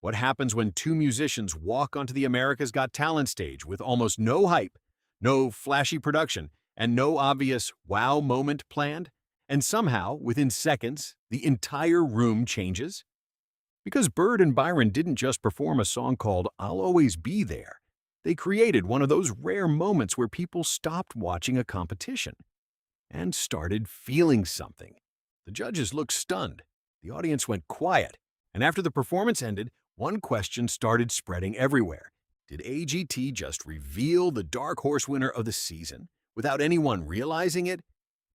What happens when two musicians walk onto the America's Got Talent stage with almost no hype, no flashy production, and no obvious wow moment planned? And somehow, within seconds, the entire room changes? Because Bird and Byron didn't just perform a song called I'll Always Be There. They created one of those rare moments where people stopped watching a competition and started feeling something. The judges looked stunned. The audience went quiet. And after the performance ended, one question started spreading everywhere. Did AGT just reveal the dark horse winner of the season without anyone realizing it?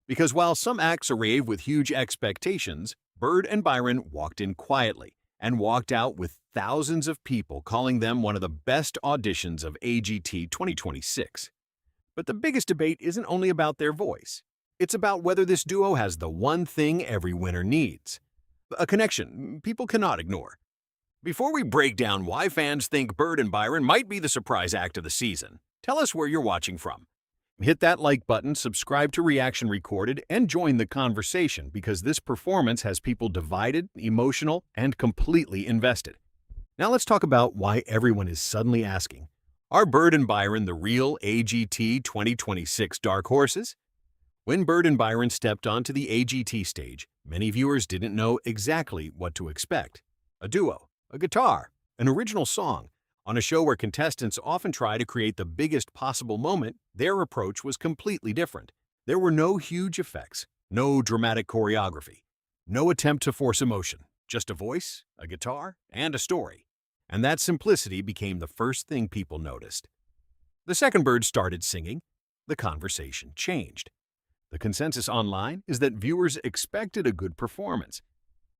Because while some acts arrive with huge expectations, Bird and Byron walked in quietly and walked out with thousands of people calling them one of the best auditions of AGT 2026. But the biggest debate isn't only about their voice. It's about whether this duo has the one thing every winner needs: a connection people cannot ignore. Before we break down why fans think Bird and Byron might be the surprise act of the season, tell us where you're watching from. Hit that like button, subscribe to Reaction Recorded, and join the conversation because this performance has people divided, emotional, and completely invested. Now let's talk about why everyone is suddenly asking, are Bird and Byron the real AGT 2026 dark horses? When Bird and Byron stepped onto the AGT stage, many viewers didn't know exactly what to expect. A duo, a guitar, an original song. On a show where contestants often try to create the biggest possible moment, their approach was completely different. There were no huge effects, no dramatic choreography, no attempt to force emotion, just a voice, a guitar, and a story. And that simplicity became the first thing people noticed. The second Bird started singing, the conversation changed. The consensus online is that viewers expected a good performance,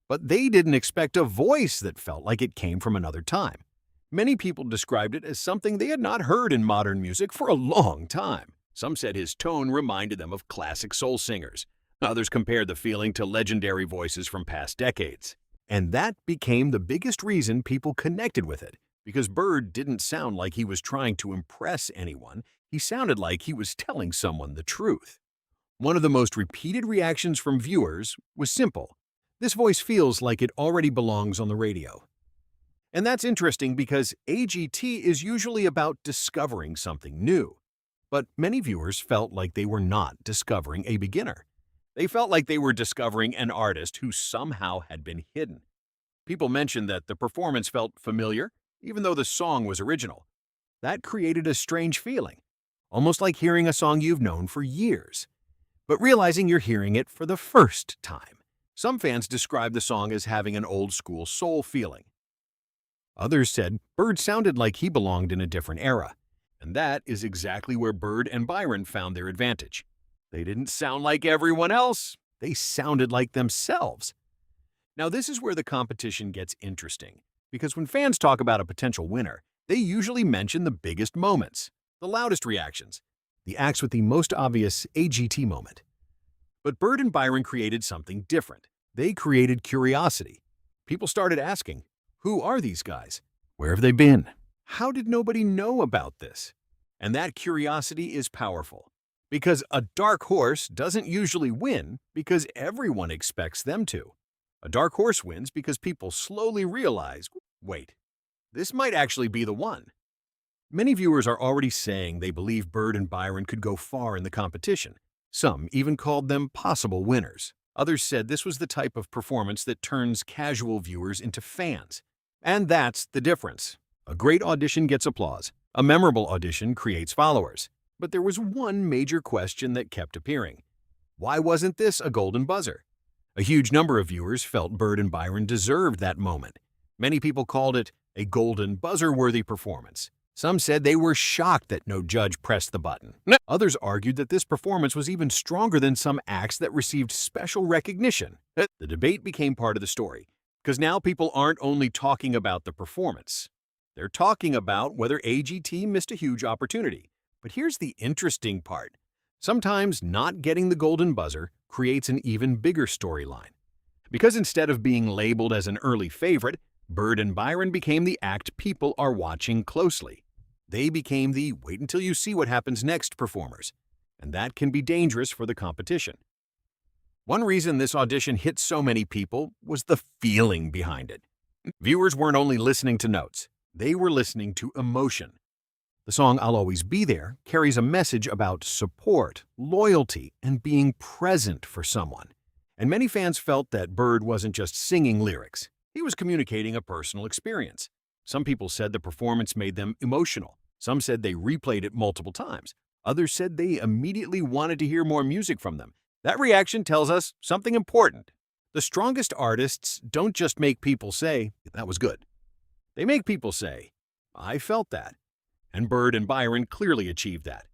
but they didn't expect a voice that felt like it came from another time. Many people described it as something they had not heard in modern music for a long time. Some said his tone reminded them of classic soul singers. Others compared the feeling to legendary voices from past decades. And that became the biggest reason people connected with it, because Bird didn't sound like he was trying to impress anyone. He sounded like he was telling someone the truth. One of the most repeated reactions from viewers was simple: this voice feels like it already belongs on the radio. And that's interesting because AGT is usually about discovering something new. But many viewers felt like they were not discovering a beginner. They felt like they were discovering an artist who somehow had been hidden. People mentioned that the performance felt familiar, even though the song was original. That created a strange feeling, almost like hearing a song you've known for years, but realizing you're hearing it for the first time. Some fans described the song as having an old-school soul feeling. Others said Bird sounded like he belonged in a different era, and that is exactly where Bird and Byron found their advantage. They didn't sound like everyone else, they sounded like themselves. Now this is where the competition gets interesting, because when fans talk about a potential winner, they usually mention the biggest moments, the loudest reactions, the acts with the most obvious AGT moment. But Bird and Byron created something different. They created curiosity. People started asking, who are these guys? Where have they been? How did nobody know about this? And that curiosity is powerful, because a dark horse doesn't usually win because everyone expects them to. A dark horse wins because people slowly realize, wait, this might actually be the one. Many viewers are already saying they believe Bird and Byron could go far in the competition. Some even called them possible winners. Others said this was the type of performance that turns casual viewers into fans. And that's the difference. A great audition gets applause. A memorable audition creates followers. But there was one major question that kept appearing. Why wasn't this a golden buzzer? A huge number of viewers felt Bird and Byron deserved that moment. Many people called it a golden buzzer-worthy performance. Some said they were shocked that no judge pressed the button. Others argued that this performance was even stronger than some acts that received special recognition. The debate became part of the story, because now people aren't only talking about the performance. They're talking about whether AGT missed a huge opportunity. But here's the interesting part. Sometimes not getting the golden buzzer creates an even bigger storyline. Because instead of being labeled as an early favorite, Bird and Byron became the act people are watching closely. They became the wait until you see what happens next performers, and that can be dangerous for the competition. One reason this audition hit so many people was the feeling behind it. Viewers weren't only listening to notes, they were listening to emotion. The song I'll Always Be There carries a message about support, loyalty, and being present for someone. And many fans felt that Bird wasn't just singing lyrics, he was communicating a personal experience. Some people said the performance made them emotional. Some said they replayed it multiple times. Others said they immediately wanted to hear more music from them. That reaction tells us something important. The strongest artists don't just make people say, "That was good." They make people say, "I felt that." And Bird and Byron clearly achieved that.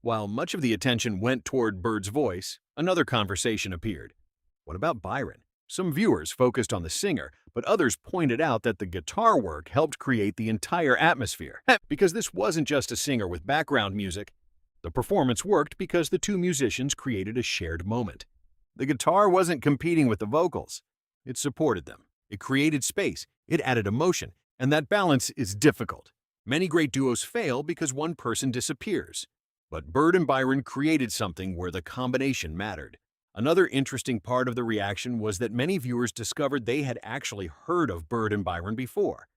While much of the attention went toward Bird's voice, another conversation appeared. What about Byron? Some viewers focused on the singer, but others pointed out that the guitar work helped create the entire atmosphere. Because this wasn't just a singer with background music. The performance worked because the two musicians created a shared moment. The guitar wasn't competing with the vocals. It supported them. It created space. It added emotion. And that balance is difficult. Many great duos fail because one person disappears. But Bird and Byron created something where the combination mattered. Another interesting part of the reaction was that many viewers discovered they had actually heard of Bird and Byron before.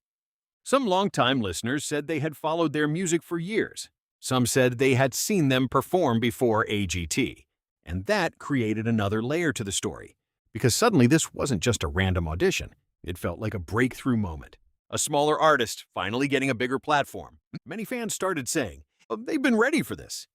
Some longtime listeners said they had followed their music for years. Some said they had seen them perform before AGT. And that created another layer to the story, because suddenly this wasn't just a random audition. It felt like a breakthrough moment. A smaller artist finally getting a bigger platform. Many fans started saying, "Oh, they've been ready for this."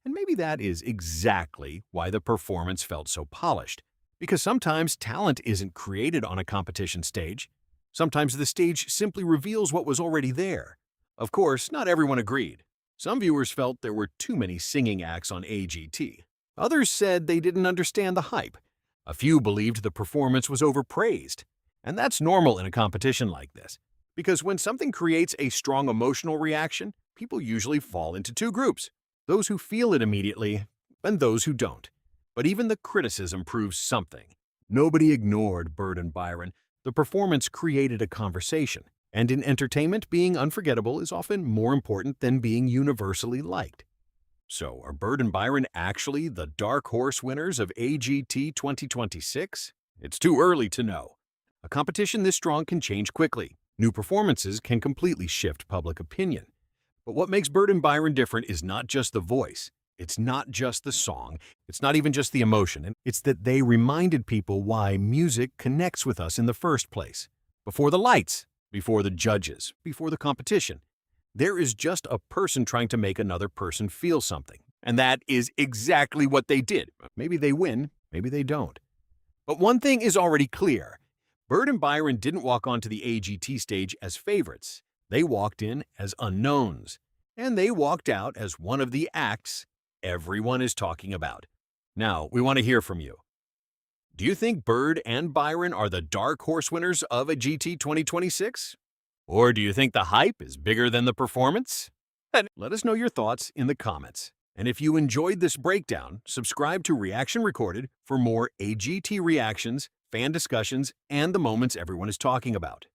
And maybe that is exactly why the performance felt so polished. Because sometimes talent isn't created on a competition stage. Sometimes the stage simply reveals what was already there. Of course, not everyone agreed. Some viewers felt there were too many singing acts on AGT. Others said they didn't understand the hype. A few believed the performance was overpraised. And that's normal in a competition like this. Because when something creates a strong emotional reaction, people usually fall into two groups. Those who feel it immediately, and those who don't. But even the criticism proves something. Nobody ignored Bird and Byron. The performance created a conversation. And in entertainment, being unforgettable is often more important than being universally liked. So, are Bird and Byron actually the dark horse winners of AGT 2026? It's too early to know. A competition this strong can change quickly. New performances can completely shift public opinion. But what makes Bird and Byron different is not just the voice. It's not just the song. It's not even just the emotion. It's that they reminded people why music connects with us in the first place. Before the lights, before the judges, before the competition. There is just a person trying to make another person feel something. And that is exactly what they did. Maybe they win, maybe they don't. But one thing is already clear. Bird and Byron didn't walk onto the AGT stage as favorites. They walked in as unknowns. And they walked out as one of the acts everyone is talking about. Now, we want to hear from you. Do you think Bird and Byron are the dark horse winners of AGT 2026? Or do you think the hype is bigger than the performance? Let us know your thoughts in the comments. And if you enjoyed this breakdown, subscribe to Reaction Recorded for more AGT reactions, fan discussions, and the moments everyone is talking about.